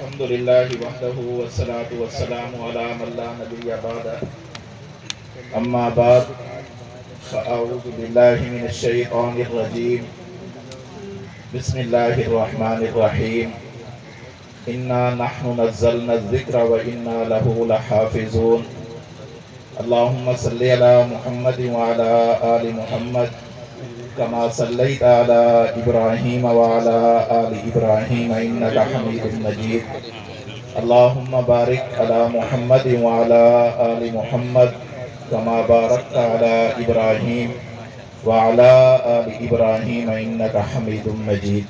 الحمد لله وحده والصلاة والسلام على من لا نبي بعده أما بعد فأعوذ بالله من الشيطان الرجيم بسم الله الرحمن الرحيم إنا نحن نزلنا الذكر وإنا له لحافظون اللهم صل على محمد وعلى آل محمد كما صليت على إبراهيم وعلى آل إبراهيم إنك حميد مجيد اللهم بارك على محمد وعلى آل محمد كما باركت على إبراهيم وعلى آل إبراهيم إنك حميد مجيد.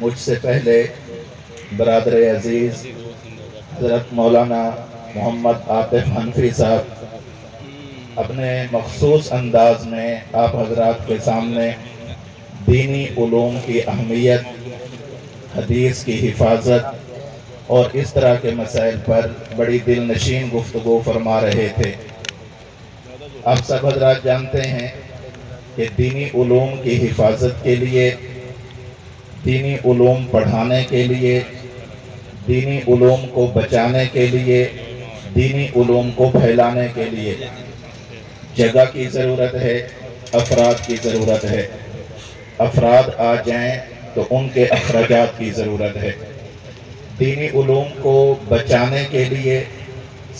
مجھ سے پہلے برادر عزیز حضرت مولانا محمد عاطف حنفی صاحب اپنے مخصوص انداز میں آپ حضرات کے سامنے دینی علوم کی اہمیت، حدیث کی حفاظت اور اس طرح کے مسائل پر بڑی دل نشین گفتگو فرما رہے تھے. آپ سب حضرات جانتے ہیں کہ دینی علوم کی حفاظت کے لیے، دینی علوم پڑھانے کے لیے، دینی علوم کو بچانے کے لیے، دینی علوم کو پھیلانے کے لیے جگہ کی ضرورت ہے، افراد کی ضرورت ہے. افراد آ جائیں تو ان کے اخراجات کی ضرورت ہے. دینی علوم کو بچانے کے لیے،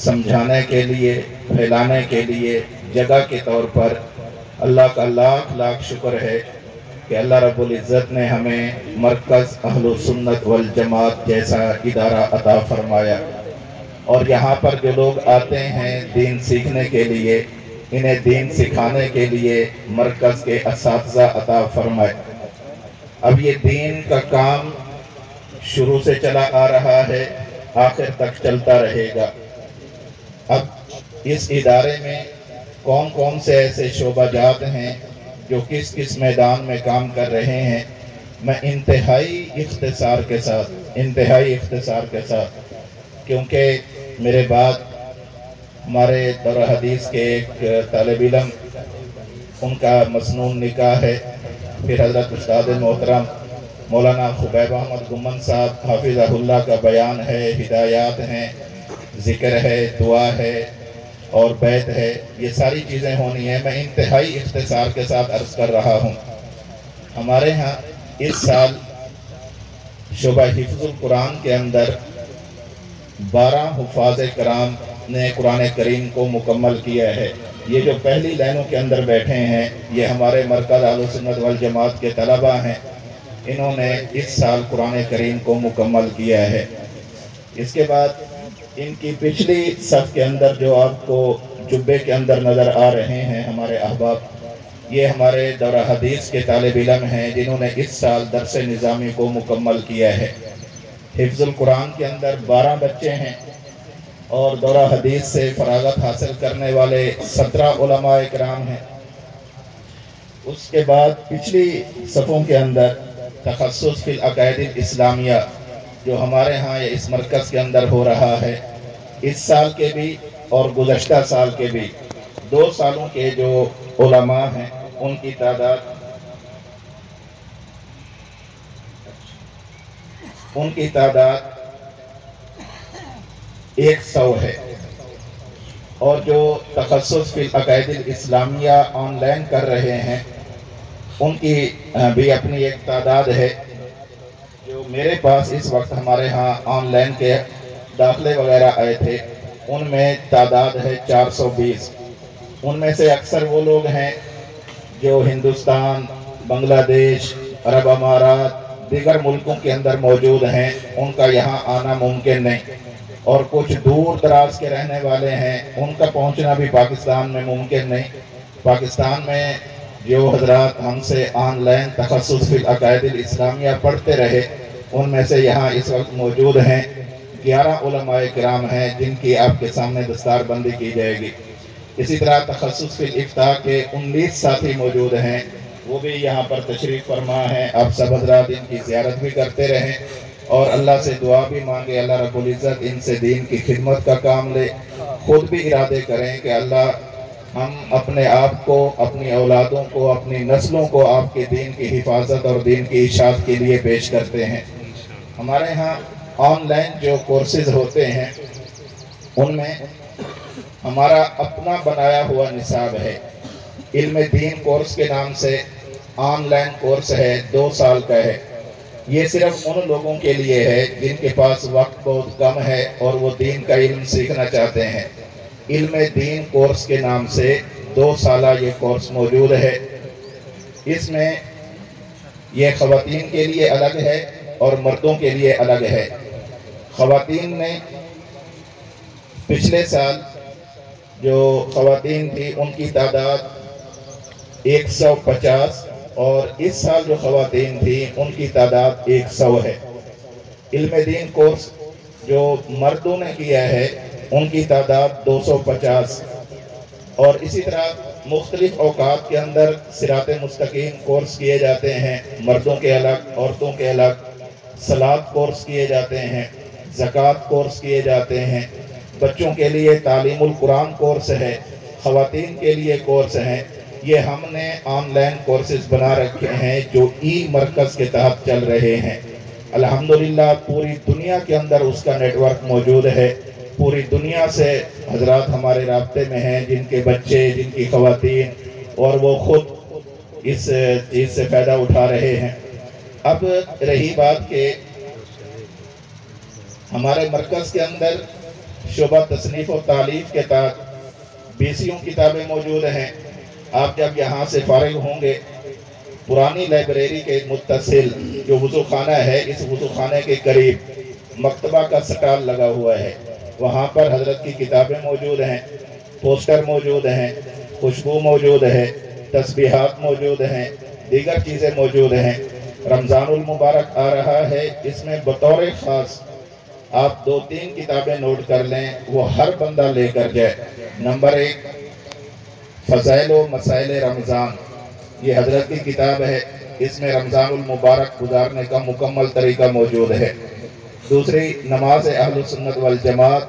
سمجھانے کے لیے، پھیلانے کے لیے جگہ کے طور پر اللہ کا لاکھ لاکھ شکر ہے کہ اللہ رب العزت نے ہمیں مرکز اہل سنت والجماعت جیسا ادارہ عطا فرمایا، اور یہاں پر جو لوگ آتے ہیں دین سیکھنے کے لیے، انہیں دین سکھانے کے لیے مرکز کے اساتذہ عطا فرمائے. اب یہ دین کا کام شروع سے چلا آ رہا ہے، آخر تک چلتا رہے گا. اب اس ادارے میں کون کون سے ایسے شعبہ جات ہیں جو کس کس میدان میں کام کر رہے ہیں، میں انتہائی اختصار کے ساتھ کیونکہ میرے بعد ہمارے دور حدیث کے ایک طالب علم، ان کا مسنون نکاح ہے، پھر حضرت استاد محترم مولانا خبیب احمد گمن صاحب حافظہ اللہ کا بیان ہے، ہدایات ہیں، ذکر ہے، دعا ہے اور بیت ہے. یہ ساری چیزیں ہونی ہیں. میں انتہائی اختصار کے ساتھ عرض کر رہا ہوں. ہمارے ہاں اس سال شعبہ حفظ القرآن کے اندر 12 حفاظ کرام نے قرآن کریم کو مکمل کیا ہے. یہ جو پہلی لائنوں کے اندر بیٹھے ہیں یہ ہمارے مرکز اہل سنت والجماعت کے طلبہ ہیں. انہوں نے اس سال قرآن کریم کو مکمل کیا ہے. اس کے بعد ان کی پچھلی صف کے اندر جو آپ کو جبے کے اندر نظر آ رہے ہیں ہمارے احباب، یہ ہمارے دورہ حدیث کے طالب علم ہیں جنہوں نے اس سال درس نظامی کو مکمل کیا ہے. حفظ القرآن کے اندر 12 بچے ہیں اور دورہ حدیث سے فراغت حاصل کرنے والے 17 علماء اکرام ہیں. اس کے بعد پچھلی صفوں کے اندر تخصص فی العقائد الاسلامیہ جو ہمارے ہاں یا اس مرکز کے اندر ہو رہا ہے، اس سال کے بھی اور گزشتہ سال کے بھی 2 سالوں کے جو علماء ہیں ان کی تعداد 100 ہے. اور جو تخصص فی العقائد الاسلامیہ آن لائن کر رہے ہیں ان کی بھی اپنی ایک تعداد ہے. جو میرے پاس اس وقت ہمارے ہاں آن لائن کے داخلے وغیرہ آئے تھے ان میں تعداد ہے 420. ان میں سے اکثر وہ لوگ ہیں جو ہندوستان، بنگلہ دیش، عرب امارات، دیگر ملکوں کے اندر موجود ہیں، ان کا یہاں آنا ممکن نہیں. اور کچھ دور دراز کے رہنے والے ہیں، ان کا پہنچنا بھی پاکستان میں ممکن نہیں. پاکستان میں جو حضرات ہم سے آن لائن تخصص فی العقائد الاسلامیہ پڑھتے رہے ان میں سے یہاں اس وقت موجود ہیں 11 علماء کرام ہیں جن کی آپ کے سامنے دستار بندی کی جائے گی. اسی طرح تخصص فی الافتاء کے 19 ساتھی موجود ہیں، وہ بھی یہاں پر تشریف فرما ہیں. آپ سب حضرات ان کی زیارت بھی کرتے رہیں اور اللہ سے دعا بھی مانگے اللہ رب العزت ان سے دین کی خدمت کا کام لے. خود بھی ارادے کریں کہ اللہ ہم اپنے آپ کو، اپنی اولادوں کو، اپنی نسلوں کو آپ کے دین کی حفاظت اور دین کی اشاعت کے لیے پیش کرتے ہیں. ہمارے ہاں آن لائن جو کورسز ہوتے ہیں ان میں ہمارا اپنا بنایا ہوا نصاب ہے۔ علم دین کورس کے نام سے آن لائن کورس ہے، 2 سال کا ہے۔ یہ صرف ان لوگوں کے لیے ہے جن کے پاس وقت بہت کم ہے اور وہ دین کا علم سیکھنا چاہتے ہیں۔ علم دین کورس کے نام سے 2 سالہ یہ کورس موجود ہے۔ اس میں یہ خواتین کے لیے الگ ہے اور مردوں کے لیے الگ ہے۔ خواتین نے پچھلے سال جو خواتین تھی ان کی تعداد 150 اور اس سال جو خواتین تھی ان کی تعداد 100 ہے۔ علم دین کورس جو مردوں نے کیا ہے ان کی تعداد 250 اور اسی طرح مختلف اوقات کے اندر صراط مستقیم کورس کیے جاتے ہیں، مردوں کے الگ عورتوں کے الگ، صلاۃ کورس کیے جاتے ہیں، زکوٰۃ کورس کیے جاتے ہیں، بچوں کے لیے تعلیم القرآن کورس ہے، خواتین کے لیے کورس ہیں۔ یہ ہم نے آن لائن کورسز بنا رکھے ہیں جو ای مرکز کے تحت چل رہے ہیں۔ الحمدللہ پوری دنیا کے اندر اس کا نیٹ ورک موجود ہے۔ پوری دنیا سے حضرات ہمارے رابطے میں ہیں جن کے بچے، جن کی خواتین، اور وہ خود اس چیز سے فائدہ اٹھا رہے ہیں۔ اب رہی بات کہ ہمارے مرکز کے اندر شعبہ تصنیف و تالیف کے تحت 20 کتابیں موجود ہیں۔ آپ جب یہاں سے فارغ ہوں گے، پرانی لائبریری کے متصل جو وضو خانہ ہے، اس وضو خانے کے قریب مکتبہ کا سٹال لگا ہوا ہے، وہاں پر حضرت کی کتابیں موجود ہیں، پوسٹر موجود ہیں، خوشبو موجود ہے، تسبیحات موجود ہیں، دیگر چیزیں موجود ہیں۔ رمضان المبارک آ رہا ہے، اس میں بطور خاص آپ 2-3 کتابیں نوٹ کر لیں، وہ ہر بندہ لے کر جائے۔ نمبر 1 فضائل و مسائل رمضان، یہ حضرت کی کتاب ہے، اس میں رمضان المبارک گزارنے کا مکمل طریقہ موجود ہے۔ دوسری نماز اہل سنت والجماعت،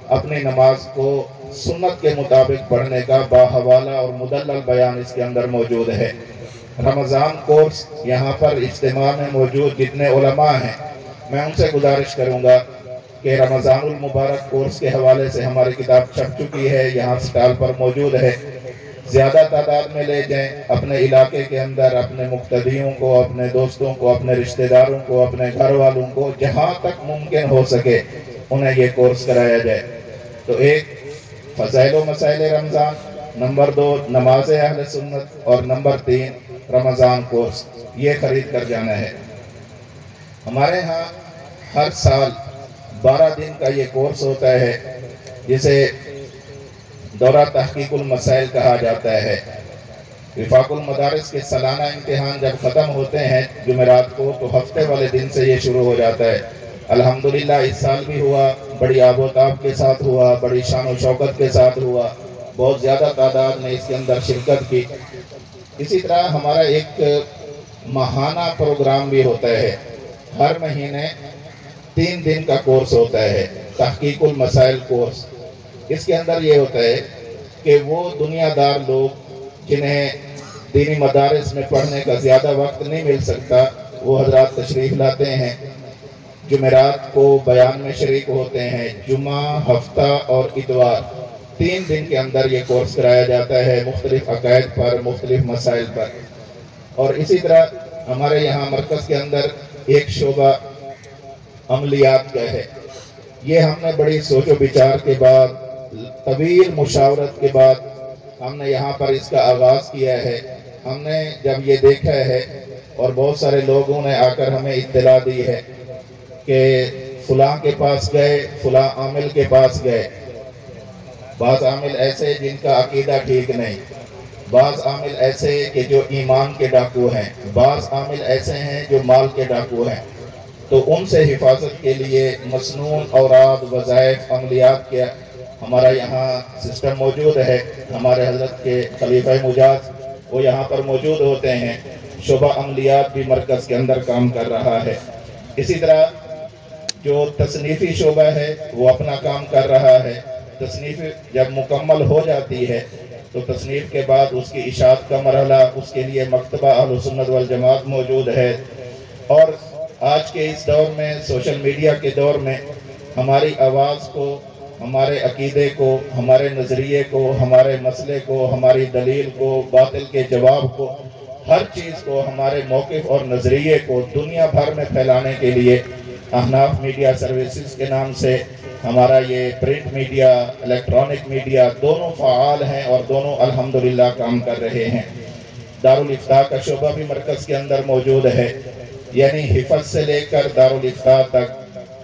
اپنی نماز کو سنت کے مطابق پڑھنے کا باحوالہ اور مدلل بیان اس کے اندر موجود ہے۔ رمضان کورس یہاں پر اجتماع میں موجود جتنے علماء ہیں، میں ان سے گزارش کروں گا کہ رمضان المبارک کورس کے حوالے سے ہماری کتاب چھپ چکی ہے، یہاں سٹال پر موجود ہے۔ زیادہ تعداد میں لے جائیں، اپنے علاقے کے اندر اپنے مقتدیوں کو، اپنے دوستوں کو، اپنے رشتہ داروں کو، اپنے گھر والوں کو، جہاں تک ممکن ہو سکے انہیں یہ کورس کرایا جائے۔ تو 1 فضائل و مسائل رمضان، نمبر 2 نماز اہل سنت، اور نمبر 3 رمضان کورس، یہ خرید کر جانا ہے۔ ہمارے ہاں ہر سال 12 دن کا یہ کورس ہوتا ہے، جسے دورہ تحقیق المسائل کہا جاتا ہے۔ وفاق المدارس کے سالانہ امتحان جب ختم ہوتے ہیں جمعرات کو، تو ہفتے والے دن سے یہ شروع ہو جاتا ہے۔ الحمدللہ اس سال بھی ہوا، بڑی آب و تاب کے ساتھ ہوا، بڑی شان و شوکت کے ساتھ ہوا، بہت زیادہ تعداد نے اس کے اندر شرکت کی۔ اسی طرح ہمارا ایک ماہانہ پروگرام بھی ہوتا ہے، ہر مہینے 3 دن کا کورس ہوتا ہے، تحقیق المسائل کورس۔ اس کے اندر یہ ہوتا ہے کہ وہ دنیا دار لوگ جنہیں دینی مدارس میں پڑھنے کا زیادہ وقت نہیں مل سکتا، وہ حضرات تشریف لاتے ہیں، جمعرات کو بیان میں شریک ہوتے ہیں۔ جمعہ، ہفتہ اور اتوار، 3 دن کے اندر یہ کورس کرایا جاتا ہے، مختلف عقائد پر، مختلف مسائل پر۔ اور اسی طرح ہمارے یہاں مرکز کے اندر ایک شعبہ عملیات کا ہے۔ یہ ہم نے بڑی سوچ و بچار کے بعد، طویل مشاورت کے بعد ہم نے یہاں پر اس کا آغاز کیا ہے۔ ہم نے جب یہ دیکھا ہے اور بہت سارے لوگوں نے آ کر ہمیں اطلاع دی ہے کہ فلاں کے پاس گئے، فلاں عامل کے پاس گئے، بعض عامل ایسے جن کا عقیدہ ٹھیک نہیں، بعض عامل ایسے کہ جو ایمان کے ڈاکو ہیں، بعض عامل ایسے ہیں جو مال کے ڈاکو ہیں۔ تو ان سے حفاظت کے لیے مسنون اوراد، وظائف، عملیات کے ہمارا یہاں سسٹم موجود ہے۔ ہمارے حضرت کے خلیفہ مجاز وہ یہاں پر موجود ہوتے ہیں۔ شعبہ عملیات بھی مرکز کے اندر کام کر رہا ہے۔ اسی طرح جو تصنیفی شعبہ ہے وہ اپنا کام کر رہا ہے۔ تصنیف جب مکمل ہو جاتی ہے تو تصنیف کے بعد اس کی اشاعت کا مرحلہ، اس کے لیے مکتبہ اہل سنت والجماعت موجود ہے۔ اور آج کے اس دور میں، سوشل میڈیا کے دور میں، ہماری آواز کو، ہمارے عقیدے کو، ہمارے نظریے کو، ہمارے مسئلے کو، ہماری دلیل کو، باطل کے جواب کو، ہر چیز کو، ہمارے موقف اور نظریے کو دنیا بھر میں پھیلانے کے لیے احناف میڈیا سروسز کے نام سے ہمارا یہ پرنٹ میڈیا، الیکٹرانک میڈیا دونوں فعال ہیں اور دونوں الحمدللہ کام کر رہے ہیں۔ دارالفتاء کا شعبہ بھی مرکز کے اندر موجود ہے، یعنی حفظ سے لے کر دارالفتاء تک،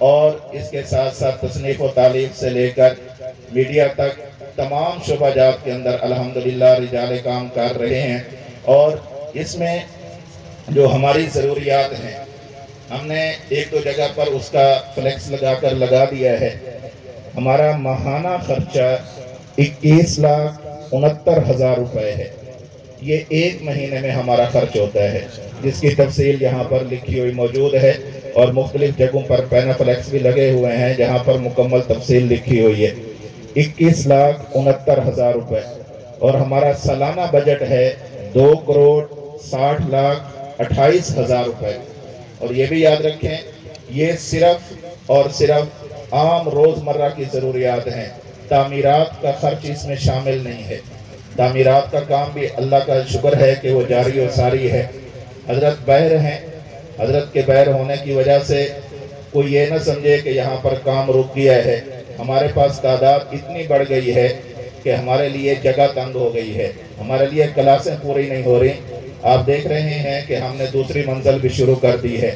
اور اس کے ساتھ ساتھ تصنیف و تالیف سے لے کر میڈیا تک تمام شعبہ جات کے اندر الحمدللہ رجال کام کر رہے ہیں۔ اور اس میں جو ہماری ضروریات ہیں، ہم نے ایک دو جگہ پر اس کا فلیکس لگا دیا ہے۔ ہمارا ماہانہ خرچہ 21,69,000 روپے ہے۔ یہ ایک مہینے میں ہمارا خرچ ہوتا ہے، جس کی تفصیل یہاں پر لکھی ہوئی موجود ہے، اور مختلف جگہوں پر پینہ فلیکس بھی لگے ہوئے ہیں جہاں پر مکمل تفصیل لکھی ہوئی ہے۔ 21,69,000 روپے، اور ہمارا سالانہ بجٹ ہے 2,60,28,000 روپے۔ اور یہ بھی یاد رکھیں، یہ صرف اور صرف عام روزمرہ کی ضروریات ہیں، تعمیرات کا خرچ اس میں شامل نہیں ہے۔ تعمیرات کا کام بھی اللہ کا شکر ہے کہ وہ جاری و ساری ہے۔ حضرت بہر ہیں، حضرت کے بہر ہونے کی وجہ سے کوئی یہ نہ سمجھے کہ یہاں پر کام رک گیا ہے۔ ہمارے پاس تعداد اتنی بڑھ گئی ہے کہ ہمارے لیے جگہ تنگ ہو گئی ہے، ہمارے لیے کلاسیں پوری نہیں ہو رہی۔ آپ دیکھ رہے ہیں کہ ہم نے دوسری منزل بھی شروع کر دی ہے۔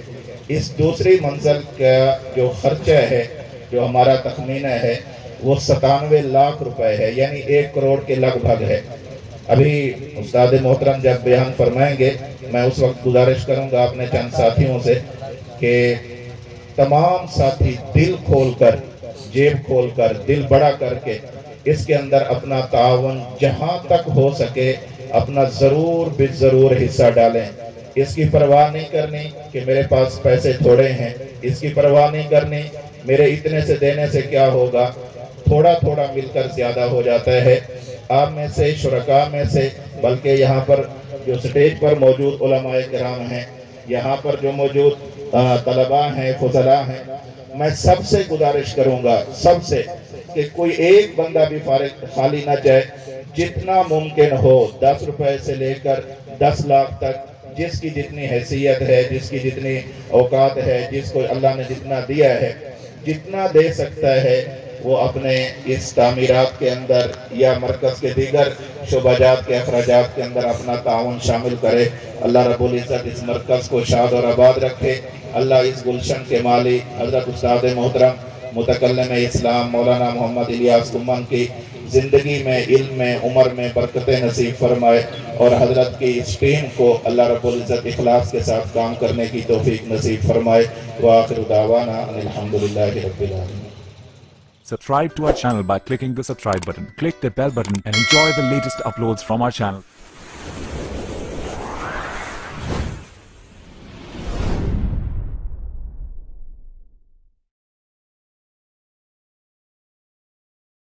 اس دوسری منزل کا جو خرچہ ہے، جو ہمارا تخمینہ ہے، وہ 97 لاکھ روپے ہے، یعنی 1 کروڑ کے لگ بھگ ہے۔ ابھی استاد محترم جب بیان فرمائیں گے، میں اس وقت گزارش کروں گا اپنے چند ساتھیوں سے کہ تمام ساتھی دل کھول کر، جیب کھول کر، دل بڑا کر کے اس کے اندر اپنا تعاون جہاں تک ہو سکے اپنا ضرور بالضرور حصہ ڈالیں۔ اس کی پرواہ نہیں کرنی کہ میرے پاس پیسے تھوڑے ہیں، اس کی پرواہ نہیں کرنی میرے اتنے سے دینے سے کیا ہوگا، تھوڑا تھوڑا مل کر زیادہ ہو جاتا ہے۔ آپ میں سے، شرکاء میں سے، بلکہ یہاں پر جو سٹیج پر موجود علماء کرام ہیں، یہاں پر جو موجود طلباء ہیں، فضلاء ہیں، میں سب سے گزارش کروں گا، سب سے، کہ کوئی ایک بندہ بھی خالی نہ جائے۔ جتنا ممکن ہو 10 روپے سے لے کر 10 لاکھ تک، جس کی جتنی حیثیت ہے، جس کی جتنی اوقات ہے، جس کو اللہ نے جتنا دیا ہے، جتنا دے سکتا ہے وہ اپنے اس تعمیرات کے اندر یا مرکز کے دیگر شعبہ جات کے اخراجات کے اندر اپنا تعاون شامل کرے۔ اللہ رب العزت اس مرکز کو شاد اور آباد رکھے۔ اللہ اس گلشن کے مالی حضرت استاد محترم متکلم اسلام مولانا محمد الیاس گمان کی زندگی میں، علم میں، عمر میں برکتیں نصیب فرمائے، اور حضرت کی اس ٹیم کو اللہ رب العزت اخلاص کے ساتھ کام کرنے کی توفیق نصیب فرمائے۔ وآخر دعوانا ان الحمدللہ رب العالمین۔ Subscribe to our channel by clicking the subscribe button. Click the bell button and enjoy the latest uploads from our channel.